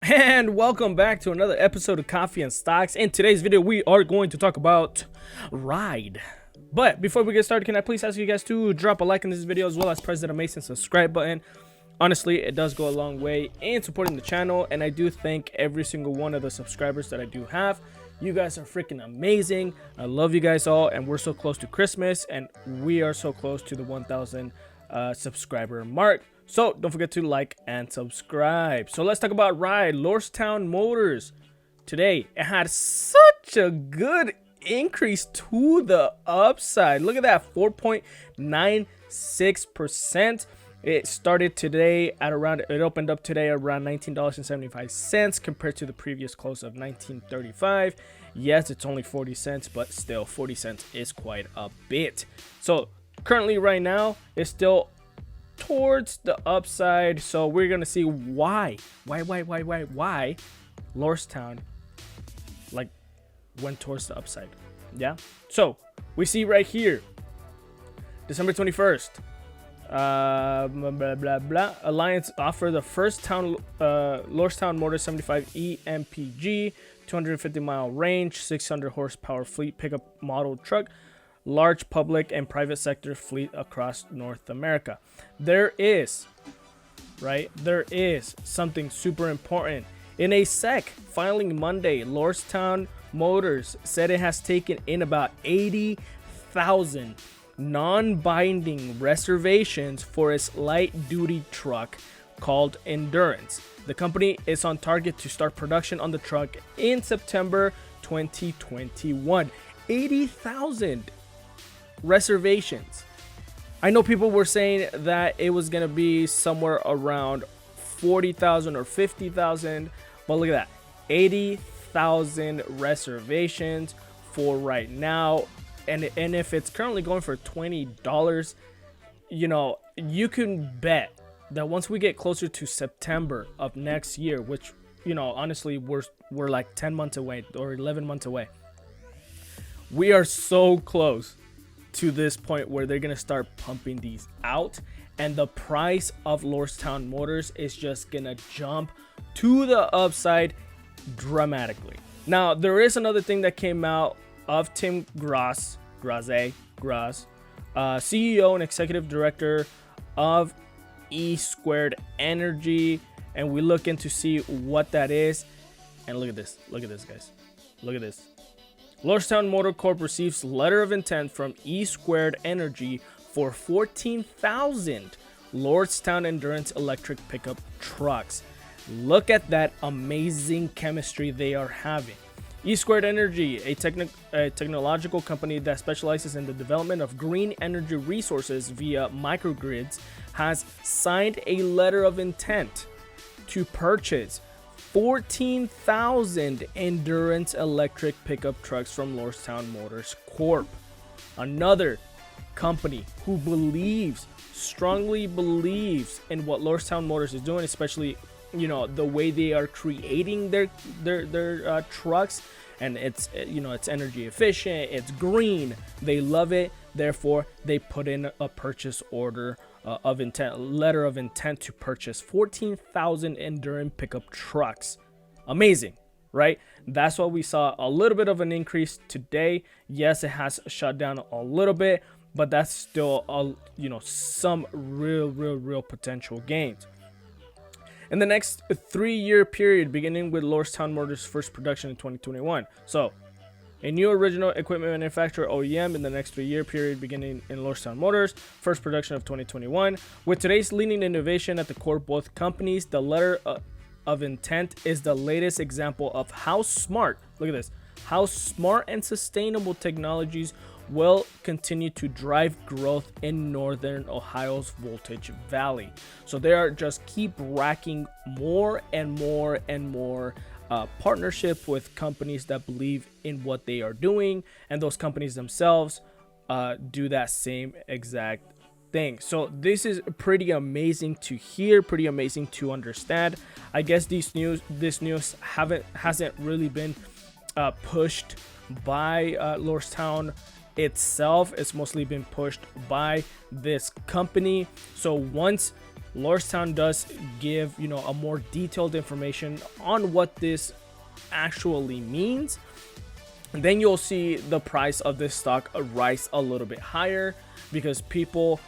And welcome back to another episode of Coffee and Stocks. In today's video, we are going to talk about Ride. But before we get started, can I please ask you guys to drop a like in this video as well as press that amazing subscribe button. Honestly, it does go a long way in supporting the channel, and I do thank every single one of the subscribers that I do have. You guys are freaking amazing. I love you guys all, and we're so close to Christmas, and we are so close to the 1,000 subscriber mark. So don't forget to like and subscribe. So let's talk about Ride. Lordstown Motors. Today, it had such a good increase to the upside. Look at that, 4.96%. It started today at around, it opened up today around $19.75 compared to the previous close of $19.35. Yes, it's only 40 cents, but still 40 cents is quite a bit. So currently right now, it's still towards the upside. So we're gonna see why Lordstown like went towards the upside. Yeah, so we see right here, December 21st, Alliance offer the first Lordstown Motors 75 EMPG 250-mile range 600 horsepower fleet pickup model truck, large public and private sector fleet across North America. There is something super important. In a SEC filing Monday, Lordstown Motors said it has taken in about 80,000 non-binding reservations for its light-duty truck called Endurance. The company is on target to start production on the truck in September 2021. 80,000 reservations. I know people were saying that it was gonna be somewhere around 40,000 or 50,000, but look at that, 80,000 reservations for right now. And if it's currently going for $20, you know, you can bet that once we get closer to September of next year, which, you know, honestly, we're like 10 months away or 11 months away. We are so close to this point where they're gonna start pumping these out, and the price of Lordstown Motors is just gonna jump to the upside dramatically. Now, there is another thing that came out of Tim Grass, CEO and executive director of E Squared Energy, and we look into see what that is. And look at this, guys, look at this. Lordstown Motor Corp receives letter of intent from E Squared Energy for 14,000 Lordstown Endurance electric pickup trucks. Look at that amazing chemistry they are having. E Squared Energy, a technological company that specializes in the development of green energy resources via microgrids, has signed a letter of intent to purchase 14,000 Endurance electric pickup trucks from Lordstown Motors Corp. Another company who strongly believes in what Lordstown Motors is doing, especially, you know, the way they are creating their trucks, and it's, you know, it's energy efficient, it's green, they love it. Therefore, they put in a purchase order of intent, letter of intent to purchase 14,000 Endurance pickup trucks. Amazing, right? That's why we saw a little bit of an increase today. Yes, it has shut down a little bit, but that's still you know, some real potential gains. In the next 3-year period, beginning with Lordstown Motors' first production in 2021. So, a new original equipment manufacturer OEM in the next 3-year period, beginning in Lordstown Motors, first production of 2021. With today's leading innovation at the core of both companies, the letter of intent is the latest example of how smart, look at this, how smart and sustainable technologies will continue to drive growth in Northern Ohio's Voltage Valley. So they are just keep racking more and more partnership with companies that believe in what they are doing, and those companies themselves do that same exact thing. So this is pretty amazing to hear, pretty amazing to understand. I guess this news hasn't really been pushed by Lordstown itself. It's mostly been pushed by this company. So once Lordstown does give, a more detailed information on what this actually means. And then you'll see the price of this stock rise a little bit higher, because people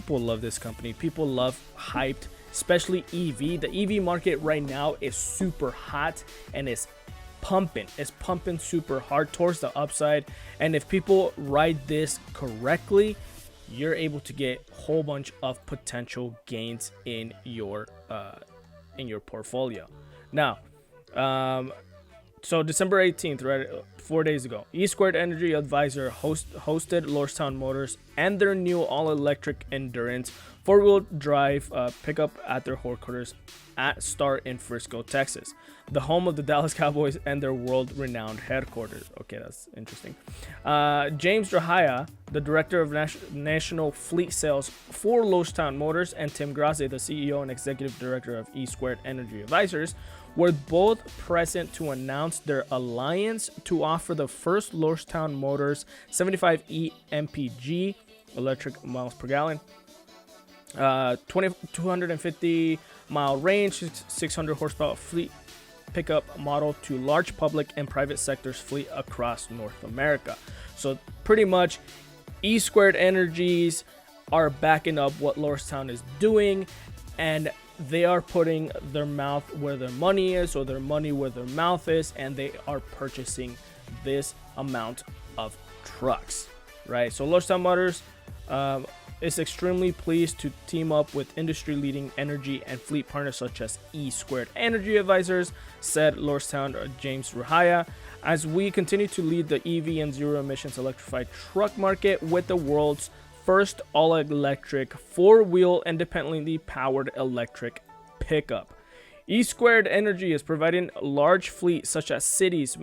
love this company. People love hyped, especially EV. The EV market right now is super hot and it's pumping. It's pumping super hard towards the upside. And if people ride this correctly, you're able to get a whole bunch of potential gains in your portfolio. Now, so December 18th, right, 4 days ago, E Squared Energy Advisor hosted Lordstown Motors and their new all-electric Endurance four-wheel drive pickup at their headquarters at Star in Frisco, Texas, the home of the Dallas Cowboys and their world-renowned headquarters. Okay, that's interesting. James Rahaya, the director of national fleet sales for Lordstown Motors, and Tim Grasse, the CEO and executive director of E Squared Energy Advisors, were both present to announce their alliance to offer the first Lordstown Motors 75E MPG electric miles per gallon, 250 mile range, 600 horsepower fleet pickup model to large public and private sectors fleet across North America. So pretty much E Squared Energies are backing up what Lordstown is doing, and they are putting their mouth where their money is, or their money where their mouth is, and they are purchasing this amount of trucks, right? So Lordstown Motors is extremely pleased to team up with industry-leading energy and fleet partners such as E Squared Energy Advisors, said Lordstown James Rahaya, as we continue to lead the EV and zero-emissions electrified truck market with the world's first all-electric four-wheel independently powered electric pickup. E Squared Energy is providing large fleets such as cities,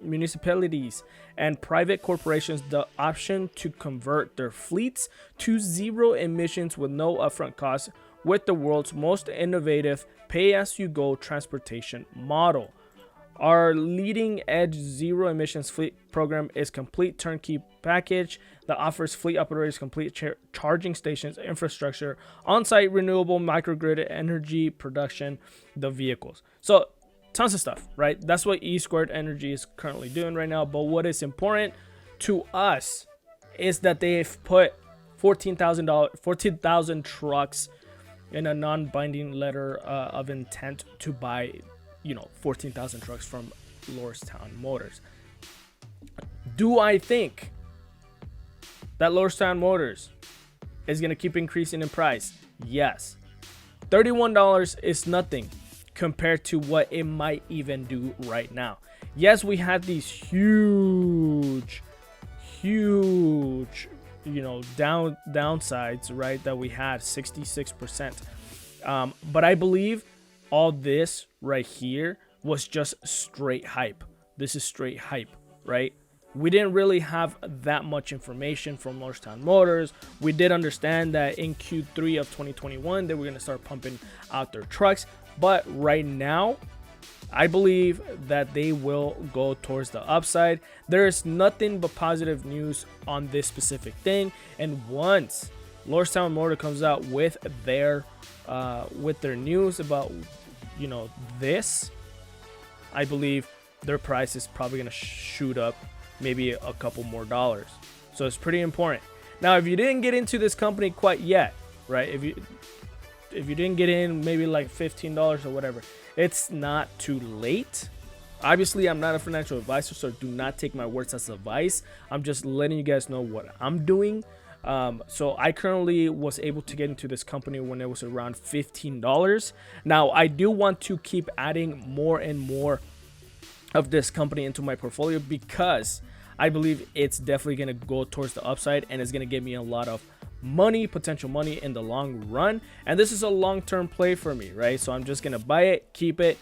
municipalities, and private corporations the option to convert their fleets to zero emissions with no upfront costs with the world's most innovative pay-as-you-go transportation model. Our leading edge zero emissions fleet program is complete turnkey package that offers fleet operators complete charging stations, infrastructure, on-site renewable microgrid energy production, the vehicles. So tons of stuff, right? That's what E Squared Energy is currently doing right now. But what is important to us is that they've put 14,000 trucks in a non-binding letter of intent to buy 14,000 trucks from Lordstown Motors. Do I think that Lordstown Motors is going to keep increasing in price? Yes. $31 is nothing compared to what it might even do right now. Yes, we had these huge downsides, right, that we had 66%. But I believe all this right here was just straight hype. This is straight hype, right? We didn't really have that much information from Lordstown Motors. We did understand that in Q3 of 2021 they were going to start pumping out their trucks, but right now I believe that they will go towards the upside. There is nothing but positive news on this specific thing, and once Lordstown Motors comes out with their news about this, I believe their price is probably going to shoot up maybe a couple more dollars. So it's pretty important. Now, if you didn't get into this company quite yet, right, if you didn't get in maybe like $15 or whatever, it's not too late. Obviously, I'm not a financial advisor, so do not take my words as advice. I'm just letting you guys know what I'm doing. So I currently was able to get into this company when it was around $15. Now, I do want to keep adding more and more of this company into my portfolio, because I believe it's definitely going to go towards the upside and it's going to give me a lot of money, potential money in the long run. And this is a long-term play for me, right? So I'm just going to buy it, keep it,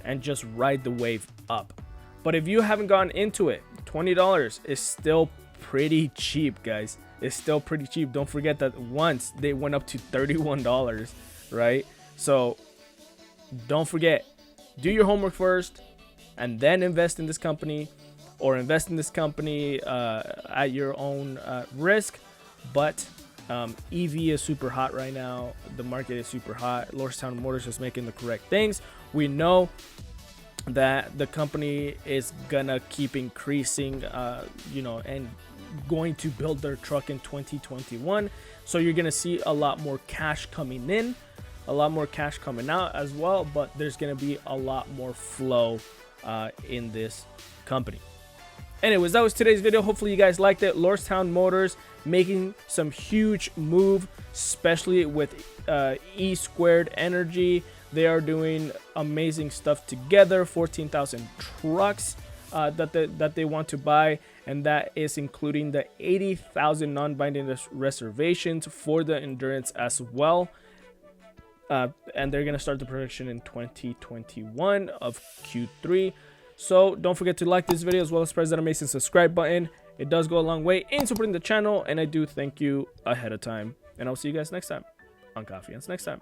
and just ride the wave up. But if you haven't gotten into it, $20 is still pretty cheap, guys. It's still pretty cheap. Don't forget that once they went up to $31, right? So don't forget, do your homework first and then invest in this company, or invest in this company at your own risk. But EV is super hot right now. The market is super hot. Lordstown Motors is making the correct things. We know that the company is gonna keep increasing, and going to build their truck in 2021. So you're gonna see a lot more cash coming in, a lot more cash coming out as well, but there's gonna be a lot more flow in this company. Anyways, that was today's video. Hopefully you guys liked it. Lordstown Motors making some huge move, especially with E Squared Energy. They are doing amazing stuff together. 14,000 trucks that they want to buy, and that is including the 80,000 non-binding reservations for the Endurance as well. And they're gonna start the production in 2021 of Q3. So don't forget to like this video as well as press that amazing subscribe button. It does go a long way in supporting the channel, and I do thank you ahead of time. And I'll see you guys next time on Coffee Ends Next Time.